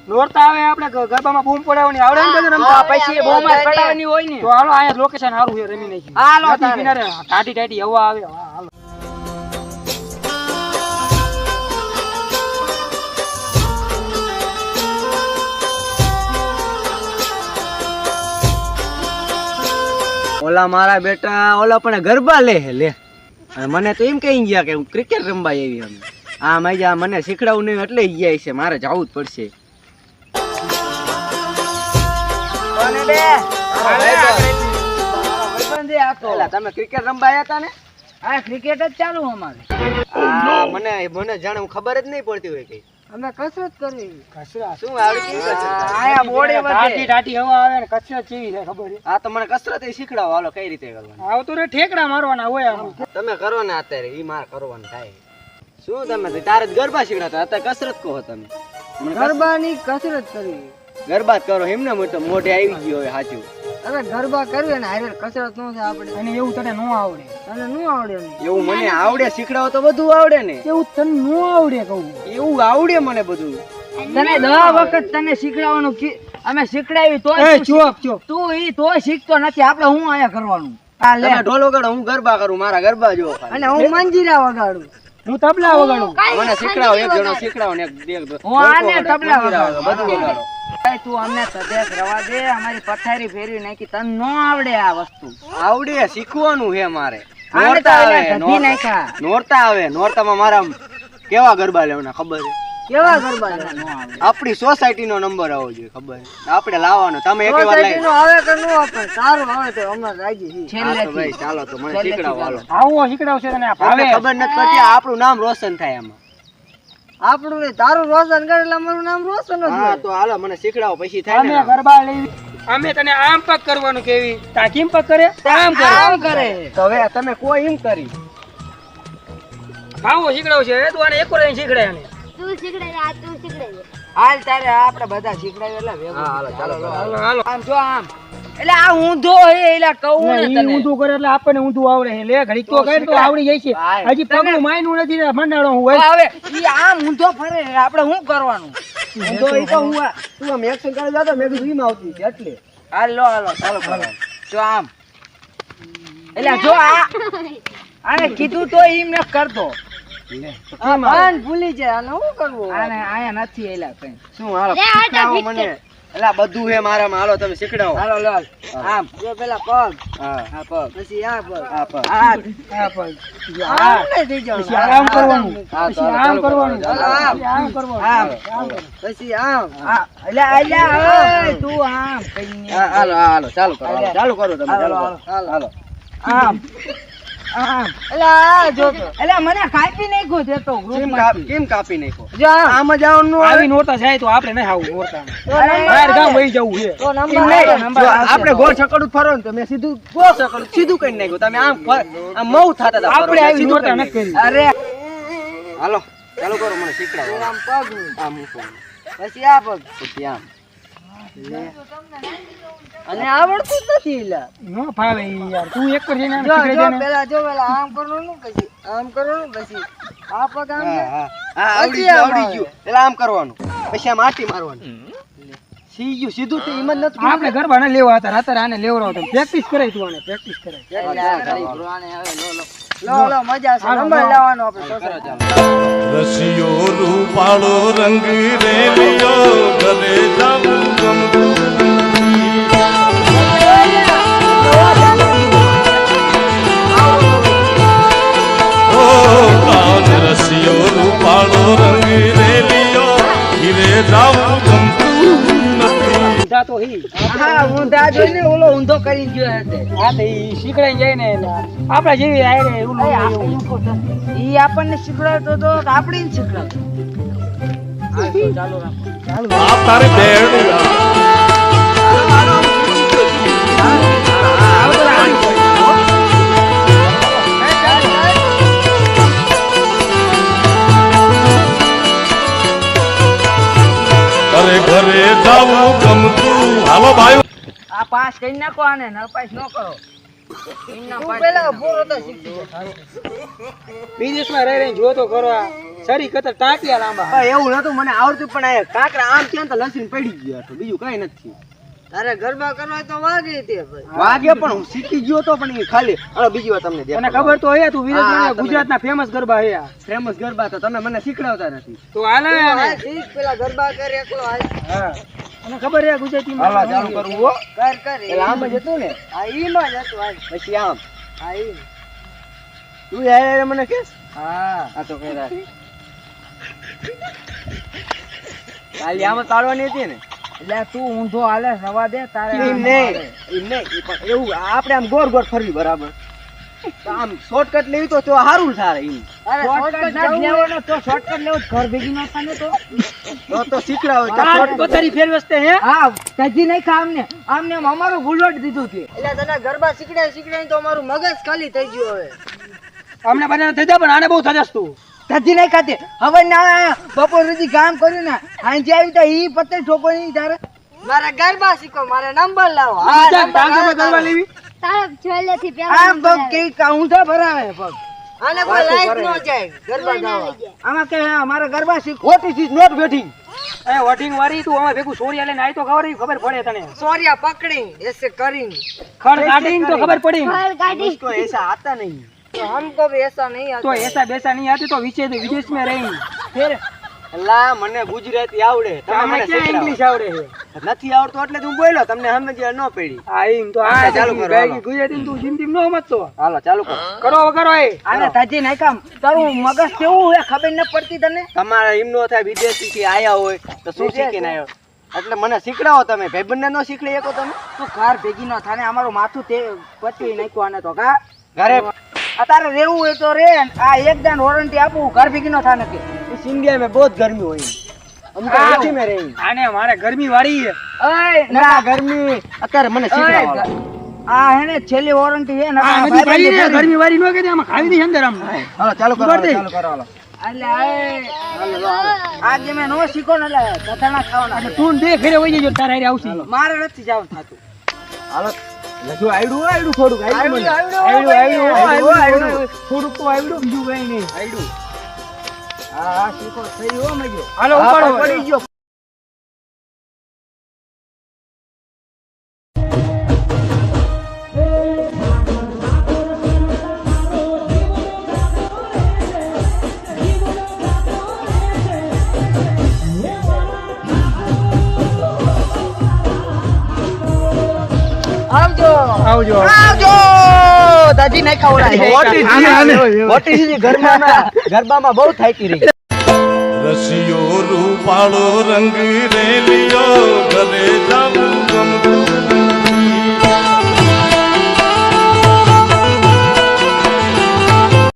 નોરતા આવે આપણે ગરબામાં બૂમ પડાવવાની આવડે ને બધું રમતા પછી બૂમ પડાવવાની હોય ને તો હાલો અહીંયા લોકેશન સારું છે રમી નાખી હાલો કિનારે ટાટી ટાટી હવા આવે હાલો ઓલા મારા બેટા ઓલા પણ ગરબા લે અને મને તો એમ કહી ગયા કે હું ક્રિકેટ રમવા આવી અમે આ મજા મને શીખડાવું નહીં એટલે ગયા છે મારે જવું જ પડશે તમે ક્રિકેટ રમવા આવ્યા હતા ને હા ક્રિકેટ જ ચાલુ અમારે મને જાણે ખબર જ નહીં પડતી હોય કઈ અમે કસરત કરવી શું આવડી આયા બોડી ટાટી ટાટી હવા આવે ને કસરત કેવી છે ખબર છે હા તો મને કસરત શીખડાવો હાલો કઈ રીતે કરવાની આવતો રે ઠેકડા મારવાના હોય આમ તમે કરો ને અત્યારે ઈ મારે કરવાનું થાય શું તમે તારે જ ગરબા શીખડાતા અત્યારે કસરત કહો તમે ગરબાની કસરત કરવી ગરબા કરો એમને મોઢે આવી ગયો હોય સાચું અરે ગરબા કરવી ને હારે કસરત ન થાય આપણે અને એવું તને ન આવડે તને ન આવડે ને એવું મને આવડે શીખડાવો તો બધું આવડે ને એવું તને ન આવડે કહું એવું આવડે મને બધું તને 10 વખત તને શીખડાવવાનું અમે શીખડાવી તો એ ચૂપ તું ઈ તો શીખતો નથી આપણે હું આયા કરવાનું આ લે તમે ઢોલ વગાડો હું ગરબા કરું મારા ગરબા જો અને હું મંજીરા વગાડું હું તબલા વગાડું મને શીખડાવો એક જણો શીખડાવો ને એક હું આને તબલા વગાડું બધું વગાડો તું અમને સદેશ રવા દે અમારી પથારી ફેરવી નાખી તને ન આવડે આ વસ્તુ આવડે શીખવાનું છે મારે આને તો નોરતા એટલે ગધી નાખ્યા. નોરતા આવે નોરતામાં મારા કેવા ગરબા લેવાના ખબર છે કેવા ગરબા ન આવડે આપણી સોસાયટી નો નંબર આવવો જોઈએ ખબર છે આપણે લાવવાનો તમે એક વાર સોસાયટી નો આવે કે ન આવે સારું આવે તો અમે રાજી છીએ છેલ્લે ભાઈ ચાલો તો મને શીખડાવો હાલો આવો શીખડાવશે તને હવે ખબર નથી પડતી આપણું નામ રોશન થાય એમાં આપણું નહીં તારું રોશન કરે એટલે અમારું નામ રોશન જ હા હોય. તો હાલો મને શીખડાવો પછી થાય અમે ને ગરબા લેવી અમે તને આમ પગ કરવાનું કેવી તા કેમ પગ કરે આમ કરે આમ કરે તો હવે તમે કોઈ એમ કરી આવો શીખડાવશે તું આને એક વાર શીખડાય આને તું શીખડાય હાલ તારે આપણે બધા શીખડાવી એટલે ભેગું હા હાલો ચાલો હાલો હાલો આમ જો આમ એટલે આ ઊંધો હે એટલે કહું ને ઈ તને ઊંધું કરે એટલે આપણને ઊંધું આવડે છે લે ઘડીક તો કરે તો આવડી જાય છે હજી પગનું માયનું નથી ને મંડાણો હું હોય હવે ઈ આમ ઊંધો ફરે આપણે શું કરવાનું તો ઈ તો હું તું આમ એક્શન કરી જાતો મેં કીધું ઈમ આવતી છે એટલે હાલો હાલો ચાલો કરો જો આમ એટલે જો આ આને કીધું તો ઈમ ન કરતો આ ભાન ભૂલી જાય આને શું કરવું આને આયા નથી એલા કઈ શું હાલો લે, આ તો શીખડાવો મને એલા બધું હે મારામાં હાલો તમે શીખડાવો હાલો લાલ આમ જો પેલા પગ હા આ પગ પછી આ પગ હા પગ હાથ આ પગ આમ નહીં થઈ જવાનું. પછી આમ કરવાનું હા, તો પછી હાલો, આમ ચાલો કરવાનું કરો, ચાલો, પછી આમ કરવાનું આમ. આમ કરવાનું. પછી આમ અલ્યા તું આમ કહીને હા હાલો હાલો ચાલુ કરો હાલો, ચાલુ કરો તમે ચાલુ હાલો, કરો હાલો આમ આમ અલ્યા જો તો અલ્યા મને કાપી નાખ્યો છે તો કેમ કાપી નાખો જો આમ. આમ જ આવવાનું આવી નોરતા જાય તો આપણે નહીં આવું નોરતા અરે, બહાર ગામ વહી જવું છે તો એમ નંબર નહીં. આવ્યો, નંબર જો આવશે આપણે તો. ગોળ છકડું ફરો ને તો મેં સીધું ગોળ છકડું સીધું કરી નાખ્યું તમે આમ મઉ થતા હતા આપણે આવી સીધું નોરતા કરી નથી કરી અરે હાલો ચાલુ કરો મને શીખડાવો આમ પગ આમ મૂકો પછી આ પગ પછી આમ અને આવડતું જ નથી એલા નો ફાવે ઈ યાર તું એક કરી ને જો શીખડાઈ જો દે ને પેલા જો પેલા આમ કરવાનું પછી આમ કરવાનું પછી આ પગ આમ હા છે. હા હા આવડી પછી ગયું આમ આવડી ગયું પેલા આમ કરવાનું પછી આમ આટી મારવાનું સીધું સીધું તો હિંમત નથી આપણે ગરબા ને લેવા હતા રાતે આને લેવરાવ પ્રેક્ટિસ કરાય તું આને પ્રેક્ટિસ કરાય લો લો મજા છે નંબર લેવાનો આપણે રસિયો રૂપાળો રંગ રેલિયો ઘરે જાવું ગમતું ઓ કાન રસિયો રૂપાળો રંગ રેલિયો ઘરે જાવું ગમતું નથી ઊંધા તો હી હા ઊંધા જોઈને ઓલો ઊંધો કરી ગયો હશે હા તો ઈ શીખડાઈ જાય ને એટલે આપણા જેવી આયરે એવું ઈ આપણને શીખડાવતો તો કે આપણે જ શીખડાવતો આ તારે બેડું ઘરે ઘરે જાવું ગમતું હાલો ભાઈ આ પાસ કરી નાખો આને ન પાસ ન કરો તું પેલા પૂરો તો શીખી જા. વિદેશમાં રહી રહીને જોતો ખરો આ સરી કતર ટાંટિયા લાંબા. પણ એવું નતું મને આવડતું, પણ આ કાંકરા આમ થયા ને તો લસીને પડી ગયો હતો, બીજું કઈ નથી. તારે ગરબા કરવા હોય તો વાગી તે ભાઈ. વાગે પણ હું શીખી ગયો તો, પણ એ ખાલી હવે બીજી વાર તમને તને ખબર તો હે તું હા, વિદેશમાં તમે- ગુજરાતના ફેમસ ગરબા હે આ. ફેમસ ગરબા તો તમે મને શીખડાવતા નથી. તો હાલે આ શીખ પેલા ગરબા કરે એકલો હાલ. હા મને ખબર હે ગુજરાતીમાં હાલો ચાલુ કરવું હો. કર એટલે આમ જ હતું ને, આ ઈમાં જ હતું હાલ. પછી આમ આ ઈ. તું યાર મને કેસ હા આ તો કઈ રાખ ખાલી આમ જ પાડવાની હતી ને. એટલે તું ઊંધો હાલે રવા દે તારે એમ આમ નહીં, હાલે. એમ નહીં, એ પણ એવું આપણે આમ ગોળ ગોળ ફરવી બરાબર. તો આમ શોર્ટકટ લેવી તો સારું થાય એમ. અરે શોર્ટકટ નથી લેવાનો તો શોર્ટકટ લેવો ઘર ભેગી ન થાને તો તો શીખડાવો તો આ shortcut. પથારી ફેરવસ્તે હે હા તજી નહીં ખા આમને અમારું ભૂલવટ દીધું છે એટલે તને ગરબા શીખડાય તો અમારું મગજ ખાલી થઈ ગયું હવે અમને બધાને થઈ જાય પણ આને બહુ સજસ તું. તજી નહીં ખાતી હવે ના બપોર સુધી કામ કર્યું ને હાંજે આવી તો ઈ પત્તે ઠોકો નહીં તારે મારે ગરબા શીખો મારે નંબર લાવો હા ચાલ, નંબર ડાન્સ કરવા લેવી. તારે છેલ્લેથી પેલા આમ તો કે ઊંધા ભરાવે પગ આને કોઈ લાઈક ન જાય ગરબા કોઈ ના ગાવા લઈ જાય. આમાં કે હા, મારે ગરબા શીખો What is it not waiting? A voting વાળી તું અમે ભેગું સોરિયા લઈને આય તો ખબર પડે તને. સોરિયા પકડી એસે કરીને ખડ કાઢીને તો ખબર પડી. ઘર કાઢી उसको ऐसा आता नहीं. તો हमको भी ऐसा नहीं आता તો એસા બેસા નહીં આતી તો વિદેશ में રહી ફેર અલ્લા મને ગુજરાતી આવડે, તમે તમને મને ક્યાં શીખડાવો. ઇંગ્લિશ આવડે છે? નથી આવડતું એટલે જ હું બોલ્યો, તમને સમજ ન પડી. આ એમ તો આ ચાલુ ચાલુ કરો, કરો હાલો. ગુજરાતી તું જીમ જીમ નો સમજતો. હાલો ચાલુ કરો. કરો કરો એ આને તાજી નહીં કામ તારું મગજ કેવું હે ખબર ન પડતી તને તમારે એમ નો થાય વિદેશી થી આયા હોય તો શું શીખીને આવ્યો, એટલે મને શીખડાવો તમે. ભાઈબંધને ન શીખડી શકો તમે? તું ઘર ભેગી ન થાને અમારું માથું તે પચવી નાખ્યું આને તો કા ઘરે તારે રહેવું હોય તો રે આ એક દાન વોરંટી આપું ઘર ભેગી ન થાને કે इस इंडिया में बहुत गर्मी हुई, हम तो एसी में रही. આને મારે ગરમી વાળી છે. ઓય ના ગરમી અત્યારે મને શીખડાવો. આ હે ને છેલ્લી વોરંટી હે ને આ બધી ભાઈ ને ગરમી વાળી નો કે આમાં ખાવી દે અંદર આમ. હાલો ચાલુ કરો, ઉભા થઈ. ચાલુ કરો. હાલો એટલે આ જે મેં નો શીખો ને એટલે કથાણા ખાવાના તું દે ફેરે વઈ જજો તારા હારે આવશે. મારે નથી જવું થાતું હાલો લજુ આયડું થોડુંક આયડું મને. આવડ્યું. થોડુંક તો આવડ્યું બીજું કઈ નહીં. આયડું. હા શીખો થઈ હો મજો હાલો હા, ઉપાડો. પડી ગયો. આવજો આવજો. આવજો દાદી નહીં ખવડાય What is it? ગરબામાં બહુ થાકી રહી. રસિયો રૂપાળો રંગ રેલિયો ઘરે જા